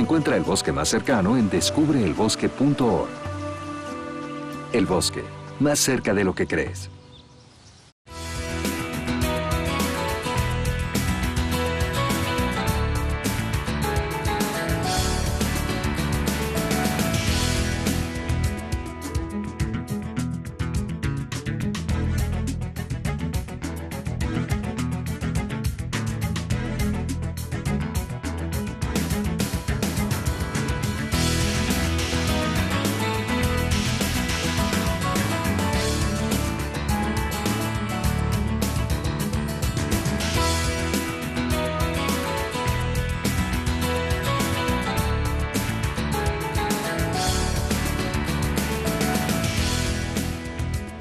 Encuentra el bosque más cercano en descubreelbosque.org. El bosque, más cerca de lo que crees.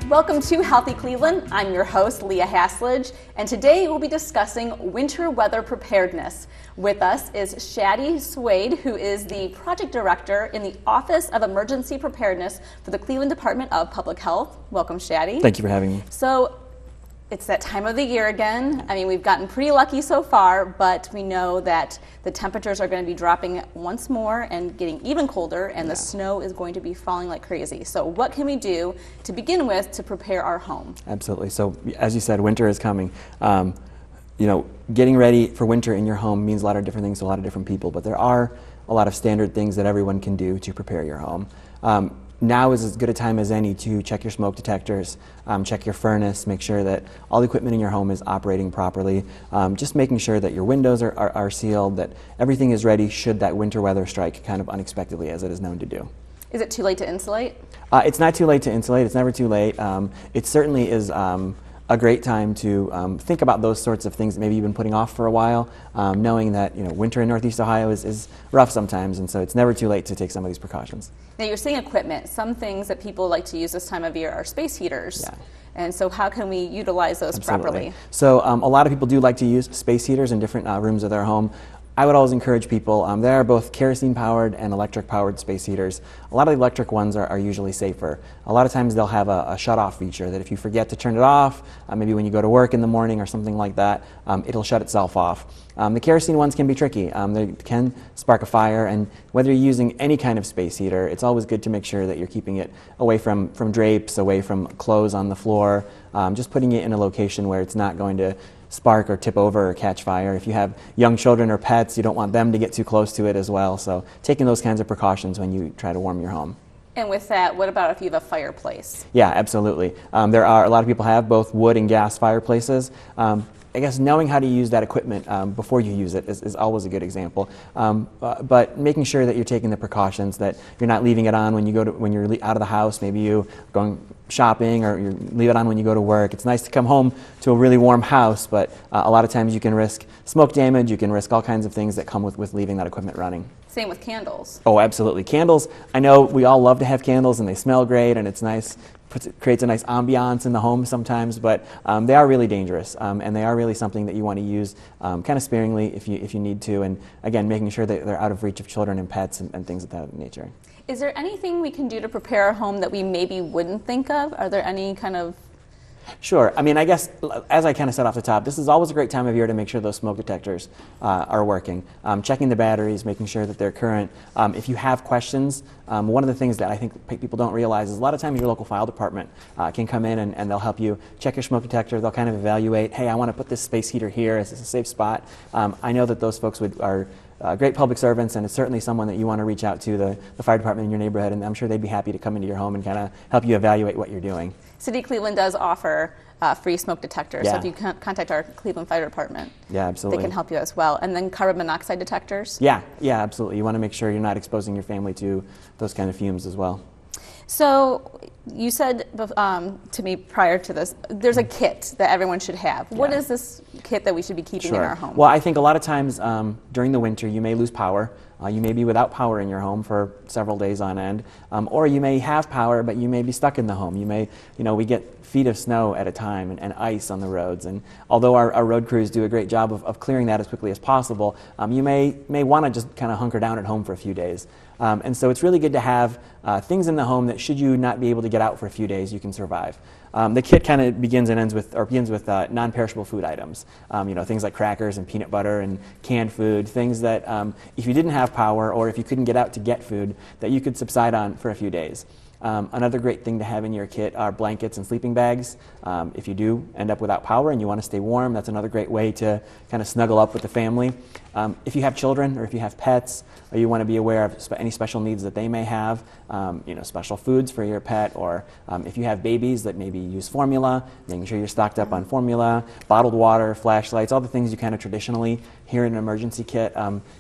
Welcome to Healthy Cleveland. I'm your host, Leah Haslage, and today we'll be discussing winter weather preparedness. With us is Shadi Swade, who is the project director in the Office of Emergency Preparedness for the Cleveland Department of Public Health. Welcome, Shadi. Thank you for having me. So, it's that time of the year again. I mean, we've gotten pretty lucky so far, but we know that the temperatures are going to be dropping once more and getting even colder, and the snow is going to be falling like crazy. So what can we do to begin with to prepare our home? Absolutely. So as you said, winter is coming. Getting ready for winter in your home means a lot of different things to a lot of different people, but there are a lot of standard things that everyone can do to prepare your home. Now is as good a time as any to check your smoke detectors, check your furnace, make sure that all the equipment in your home is operating properly, just making sure that your windows are sealed, that everything is ready should that winter weather strike kind of unexpectedly as it is known to do. Is it too late to insulate? It's not too late to insulate. It's never too late. It certainly is a great time to think about those sorts of things that maybe you've been putting off for a while, knowing that winter in Northeast Ohio is rough sometimes, and so it's never too late to take some of these precautions. Now you're saying equipment. Some things that people like to use this time of year are space heaters. Yeah. And so how can we utilize those properly? So a lot of people do like to use space heaters in different rooms of their home. I would always encourage people, there are both kerosene-powered and electric-powered space heaters. A lot of the electric ones are usually safer. A lot of times they'll have a shut-off feature that if you forget to turn it off, maybe when you go to work in the morning or something like that, it'll shut itself off. The kerosene ones can be tricky. They can spark a fire, and whether you're using any kind of space heater, it's always good to make sure that you're keeping it away from drapes, away from clothes on the floor, just putting it in a location where it's not going to spark or tip over or catch fire. If you have young children or pets, you don't want them to get too close to it as well. So taking those kinds of precautions when you try to warm your home. And with that, what about if you have a fireplace? Yeah, absolutely. There are a lot of people have both wood and gas fireplaces. I guess knowing how to use that equipment before you use it is always a good example. But making sure that you're taking the precautions, that you're not leaving it on when you're out of the house. Maybe you going shopping, or you leave it on when you go to work. It's nice to come home to a really warm house, but a lot of times you can risk smoke damage. You can risk all kinds of things that come with leaving that equipment running. Same with candles. Oh, absolutely. Candles, I know we all love to have candles, and they smell great, and it's nice. Creates a nice ambiance in the home sometimes, but they are really dangerous, and they are really something that you want to use kind of sparingly if you need to, and again, making sure that they're out of reach of children and pets and things of that nature. Is there anything we can do to prepare our home that we maybe wouldn't think of? Are there any kind of... Sure. I mean, I guess, as I kind of said off the top, this is always a great time of year to make sure those smoke detectors are working. Checking the batteries, making sure that they're current. If you have questions, one of the things that I think people don't realize is a lot of times your local fire department can come in and they'll help you check your smoke detector. They'll kind of evaluate, hey, I want to put this space heater here. Is this a safe spot? I know that those folks are great public servants, and it's certainly someone that you want to reach out to, the fire department in your neighborhood, and I'm sure they'd be happy to come into your home and kind of help you evaluate what you're doing. City of Cleveland does offer free smoke detectors, so if you contact our Cleveland Fire Department, absolutely, they can help you as well. And then carbon monoxide detectors? Yeah, absolutely. You want to make sure you're not exposing your family to those kind of fumes as well. So you said to me prior to this, there's a kit that everyone should have. What is this kit that we should be keeping in our home? Well, I think a lot of times during the winter you may lose power. You may be without power in your home for several days on end, or you may have power, but you may be stuck in the home. You may, we get feet of snow at a time and ice on the roads, and although our road crews do a great job of clearing that as quickly as possible, you may want to just kind of hunker down at home for a few days. And so it's really good to have things in the home that should you not be able to get out for a few days, you can survive. The kit kind of begins with non-perishable food items. Things like crackers and peanut butter and canned food, things that if you didn't have power or if you couldn't get out to get food, that you could subside on for a few days. Another great thing to have in your kit are blankets and sleeping bags. If you do end up without power and you want to stay warm, that's another great way to kind of snuggle up with the family. If you have children or if you have pets, or you want to be aware of any special needs that they may have, special foods for your pet, or if you have babies that maybe use formula, making sure you're stocked up on formula, bottled water, flashlights, all the things you kind of traditionally hear in an emergency kit.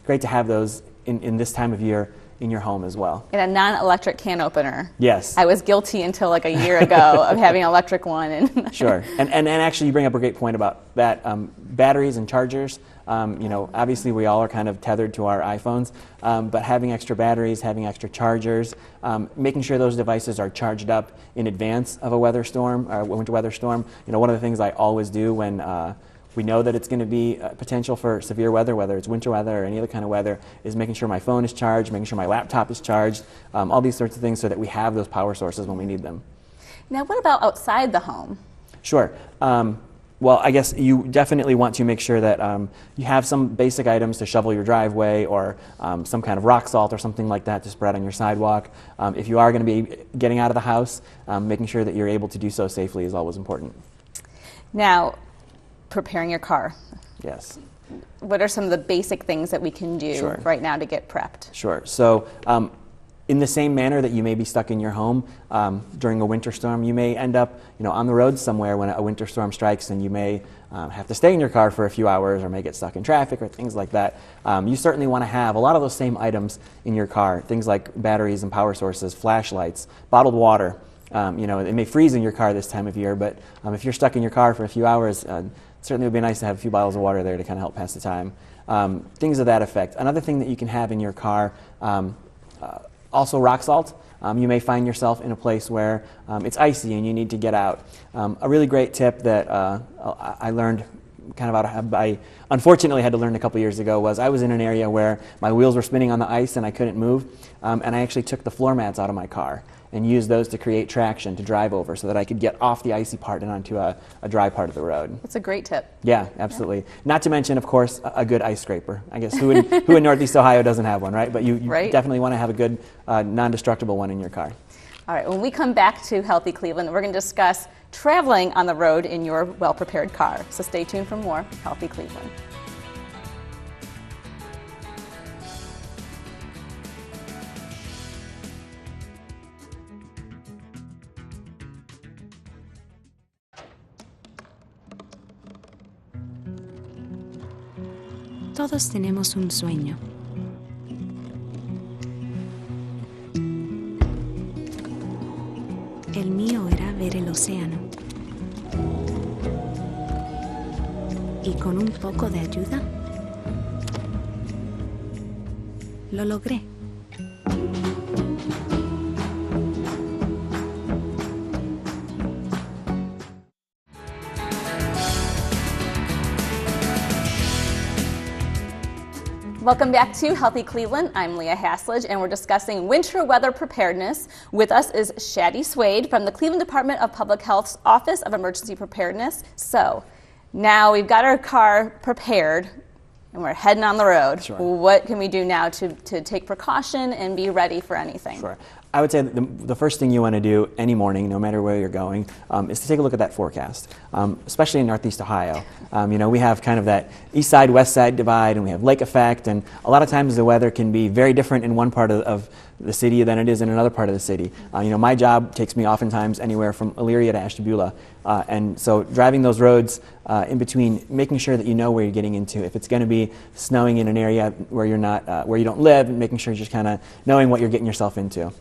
Great to have those in this time of year in your home as well. And a non-electric can opener. Yes. I was guilty until like a year ago of having an electric one. And Sure. And actually you bring up a great point about that. Batteries and chargers, obviously we all are kind of tethered to our iPhones, but having extra batteries, having extra chargers, making sure those devices are charged up in advance of a weather storm, or a winter weather storm. One of the things I always do when we know that it's going to be potential for severe weather, whether it's winter weather or any other kind of weather, is making sure my phone is charged, making sure my laptop is charged, all these sorts of things so that we have those power sources when we need them. Now, what about outside the home? Sure. Well, I guess you definitely want to make sure that you have some basic items to shovel your driveway, or some kind of rock salt or something like that to spread on your sidewalk. If you are going to be getting out of the house, making sure that you're able to do so safely is always important. Now, preparing your car. Yes. What are some of the basic things that we can do right now to get prepped? Sure. So in the same manner that you may be stuck in your home during a winter storm, you may end up on the road somewhere when a winter storm strikes, and you may have to stay in your car for a few hours or may get stuck in traffic or things like that. You certainly want to have a lot of those same items in your car, things like batteries and power sources, flashlights, bottled water. It may freeze in your car this time of year, but if you're stuck in your car for a few hours, certainly it would be nice to have a few bottles of water there to kind of help pass the time. Things of that effect. Another thing that you can have in your car, also rock salt. You may find yourself in a place where it's icy and you need to get out. A really great tip that I learned kind of I unfortunately had to learn a couple years ago was I was in an area where my wheels were spinning on the ice and I couldn't move, and I actually took the floor mats out of my car and used those to create traction to drive over so that I could get off the icy part and onto a dry part of the road. That's a great tip. Yeah, absolutely. Yeah. Not to mention, of course, a good ice scraper. I guess who in Northeast Ohio doesn't have one, right? But you definitely want to have a good non-destructible one in your car. All right, when we come back to Healthy Cleveland, we're going to discuss traveling on the road in your well-prepared car. So stay tuned for more Healthy Cleveland. Todos tenemos un sueño. El mío era ver el océano. Y con un poco de ayuda, lo logré. Welcome back to Healthy Cleveland. I'm Leah Hasledge, and we're discussing winter weather preparedness. With us is Shaddy Swade from the Cleveland Department of Public Health's Office of Emergency Preparedness. So now we've got our car prepared, and we're heading on the road. Sure. What can we do now to take precaution and be ready for anything? Sure. I would say that the first thing you want to do any morning, no matter where you're going, is to take a look at that forecast, especially in Northeast Ohio. We have kind of that east side, west side divide, and we have lake effect, and a lot of times the weather can be very different in one part of the city than it is in another part of the city. My job takes me oftentimes anywhere from Elyria to Ashtabula, and so driving those roads in between, making sure that you know where you're getting into. If it's going to be snowing in an area where you're not, where you don't live, making sure you're just kind of knowing what you're getting yourself into.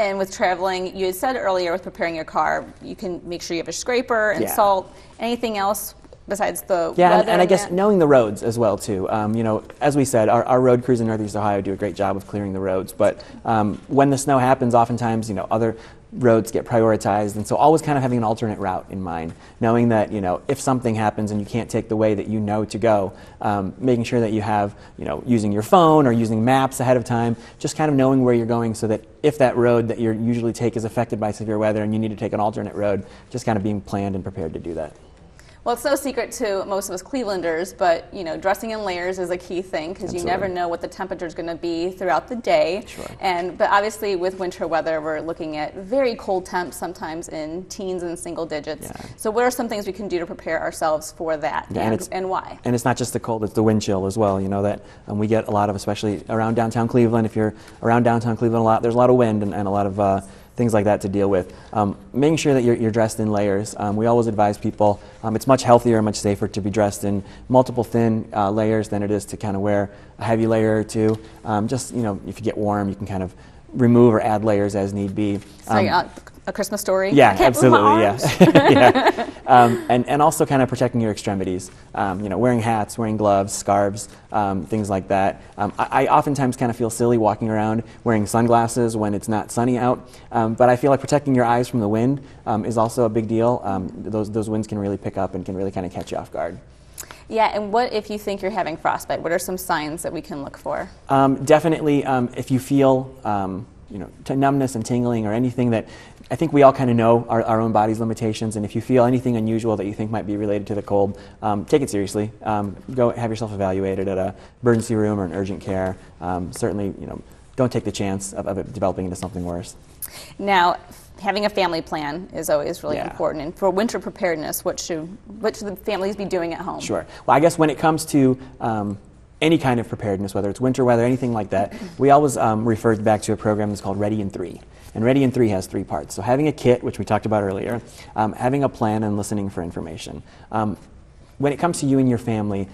And with traveling, you had said earlier with preparing your car, you can make sure you have a scraper and salt. Anything else besides the weather? And I guess knowing the roads as well too. As we said, our road crews in Northeast Ohio do a great job of clearing the roads. But when the snow happens, oftentimes other roads get prioritized, and so always kind of having an alternate route in mind, knowing that, you know, if something happens and you can't take the way that you know to go, making sure that you have, you know, using your phone or using maps ahead of time, just kind of knowing where you're going so that if that road that you usually take is affected by severe weather and you need to take an alternate road, just kind of being planned and prepared to do that. Well, it's no secret to most of us Clevelanders, but you know, dressing in layers is a key thing because you never know what the temperature is going to be throughout the day. Sure. But obviously, with winter weather, we're looking at very cold temps, sometimes in teens and single digits. Yeah. So, what are some things we can do to prepare ourselves for that, and why? And it's not just the cold; it's the wind chill as well. You know that we get a lot of, especially around downtown Cleveland. If you're around downtown Cleveland a lot, there's a lot of wind and a lot of things like that to deal with. Making sure that you're dressed in layers. We always advise people, it's much healthier and much safer to be dressed in multiple thin layers than it is to kind of wear a heavy layer or two. Just, you know, if you get warm, you can kind of remove or add layers as need be. A Christmas Story? Yeah, I can't absolutely, move my arms. yeah. And also kind of protecting your extremities. You know, wearing hats, wearing gloves, scarves, things like that. I oftentimes kind of feel silly walking around wearing sunglasses when it's not sunny out, but I feel like protecting your eyes from the wind is also a big deal. Those winds can really pick up and can really kind of catch you off guard. Yeah, and what if you think you're having frostbite? What are some signs that we can look for? Definitely, if you feel you know, numbness and tingling or anything that, I think we all kind of know our own body's limitations, and if you feel anything unusual that you think might be related to the cold, take it seriously. Go have yourself evaluated at a emergency room or an urgent care. Certainly, you know, don't take the chance of it developing into something worse. Now, having a family plan is always really important. And for winter preparedness, what should the families be doing at home? Sure. Well, I guess when it comes to any kind of preparedness, whether it's winter weather, anything like that, we always refer back to a program that's called Ready in 3. And Ready in 3 has 3 parts. So having a kit, which we talked about earlier, having a plan, and listening for information. When it comes to you and your family,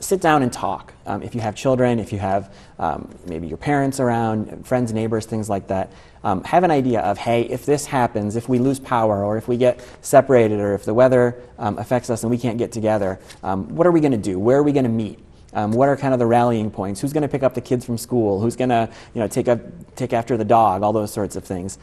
sit down and talk. If you have children, if you have maybe your parents around, friends, neighbors, things like that, have an idea of, hey, if this happens, if we lose power, or if we get separated, or if the weather affects us and we can't get together, what are we going to do? Where are we going to meet? What are kind of the rallying points? Who's going to pick up the kids from school? Who's going to, you know, take after the dog? All those sorts of things.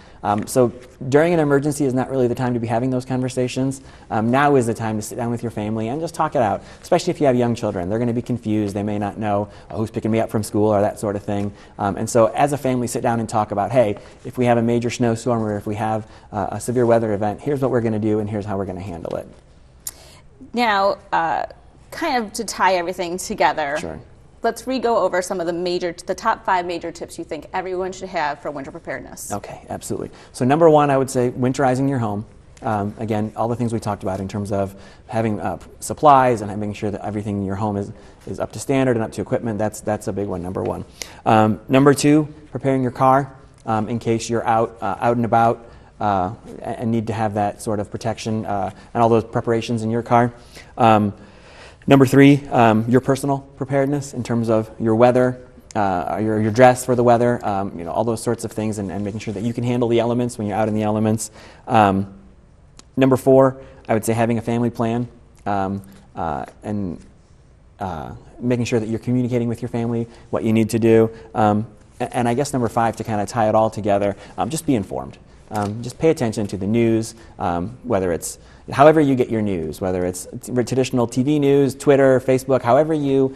So during an emergency is not really the time to be having those conversations. Now is the time to sit down with your family and just talk it out. Especially if you have young children, they're going to be confused. They may not know who's picking me up from school or that sort of thing. And so as a family, sit down and talk about, hey, if we have a major snowstorm or if we have a severe weather event, here's what we're going to do and here's how we're going to handle it. Now, kind of to tie everything together, sure. Let's re-go over some of the top 5 major tips you think everyone should have for winter preparedness. Okay, absolutely. So number 1, I would say winterizing your home. Again, all the things we talked about in terms of having supplies and making sure that everything in your home is up to standard and up to equipment. That's a big one, number 1. Number 2, preparing your car in case you're out and about and need to have that sort of protection and all those preparations in your car. Number 3, your personal preparedness in terms of your weather, your dress for the weather, you know, all those sorts of things, and making sure that you can handle the elements when you're out in the elements. Number 4, I would say having a family plan and making sure that you're communicating with your family what you need to do. And I guess number 5, to kind of tie it all together, just be informed. Just pay attention to the news, whether it's however you get your news, whether it's traditional TV news, Twitter, Facebook, however you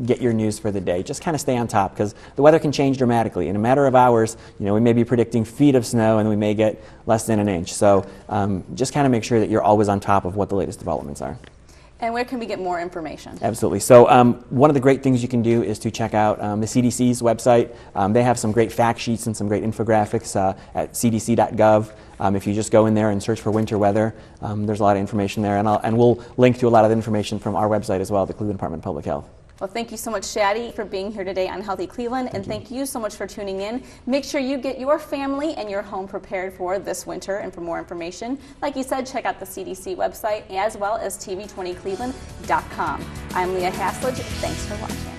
get your news for the day. Just kind of stay on top because the weather can change dramatically. In a matter of hours, you know, we may be predicting feet of snow and we may get less than an inch. So just kind of make sure that you're always on top of what the latest developments are. And where can we get more information? Absolutely. So one of the great things you can do is to check out the CDC's website. They have some great fact sheets and some great infographics at cdc.gov. If you just go in there and search for winter weather, there's a lot of information there. And we'll link to a lot of information from our website as well, the Cleveland Department of Public Health. Well, thank you so much, Shaddy, for being here today on Healthy Cleveland, and thank you so much for tuning in. Make sure you get your family and your home prepared for this winter, and for more information, like you said, check out the CDC website as well as TV20cleveland.com. I'm Leah Haslage. Thanks for watching.